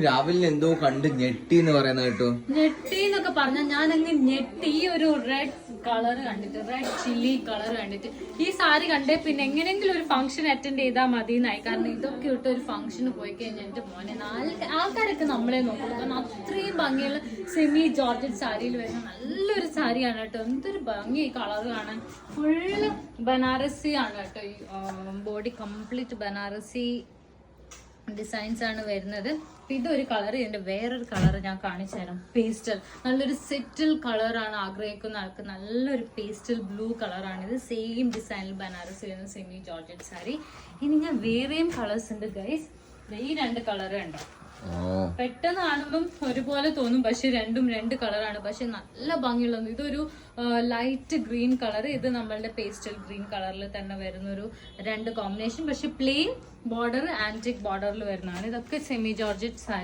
രാവിലെ എന്തോ കണ്ട് ഞെട്ടി എന്ന് പറയുന്നത് കേട്ടോ. ഞെട്ടി എന്നൊക്കെ പറഞ്ഞാൽ ഞാനങ്ങ് ഞെട്ടി. ഈ ഒരു റെഡ് കളർ കണ്ടിട്ട്, റെഡ് ചില്ലി കളർ കണ്ടിട്ട് ഈ സാരി കണ്ടേ പിന്നെ എങ്ങനെയെങ്കിലും ഒരു ഫംഗ്ഷൻ അറ്റൻഡ് ചെയ്താൽ മതി എന്നായി. കാരണം ഇതൊക്കെ ഇട്ട് ഒരു ഫംഗ്ഷന് പോയി കഴിഞ്ഞാൽ എന്റെ മോനെ ആൾക്കാരൊക്കെ നമ്മളെ നോക്കുള്ളൂ. കാരണം അത്രയും ഭംഗിയുള്ള സെമി ജോർജറ്റ് സാരിയിൽ വരുന്ന നല്ലൊരു സാരിയാണ് കേട്ടോ. എന്തൊരു ഭംഗി ഈ കളർ കാണാൻ. ഫുള്ള് ബനാറസി ആണ് കേട്ടോ. ഈ ബോഡി കംപ്ലീറ്റ് ബനാറസി ഡിസൈൻസ് ആണ് വരുന്നത്. ഇതൊരു കളർ. ഇതിന്റെ വേറൊരു കളർ ഞാൻ കാണിച്ചു തരാം. പേസ്റ്റൽ, നല്ലൊരു സെറ്റിൽ കളറാണ് ആഗ്രഹിക്കുന്ന ആൾക്ക് നല്ലൊരു പേസ്റ്റൽ ബ്ലൂ കളറാണ് ഇത്. സെയിം ഡിസൈനിൽ ബനാറസി വരുന്ന സെമി ജോർജറ്റ് സാരി. ഇനി ഞാൻ വേറെയും കളേഴ്സ് ഉണ്ട് ഗൈസ്. ഈ 2 കളർ ഉണ്ടോ? പെട്ടെന്ന് കാണുമ്പം ഒരുപോലെ തോന്നും, പക്ഷെ രണ്ടും 2 കളറാണ്. പക്ഷെ നല്ല ഭംഗിയുള്ളത്. ഇതൊരു ലൈറ്റ് ഗ്രീൻ കളർ, ഇത് നമ്മളുടെ പേസ്റ്റൽ ഗ്രീൻ കളറിൽ തന്നെ വരുന്നൊരു 2 കോമ്പിനേഷൻ. പക്ഷെ പ്ലെയിൻ ബോർഡർ ആന്റിക് ബോർഡറിൽ വരുന്നതാണ്. ഇതൊക്കെ സെമി ജോർജറ്റ് സാരി.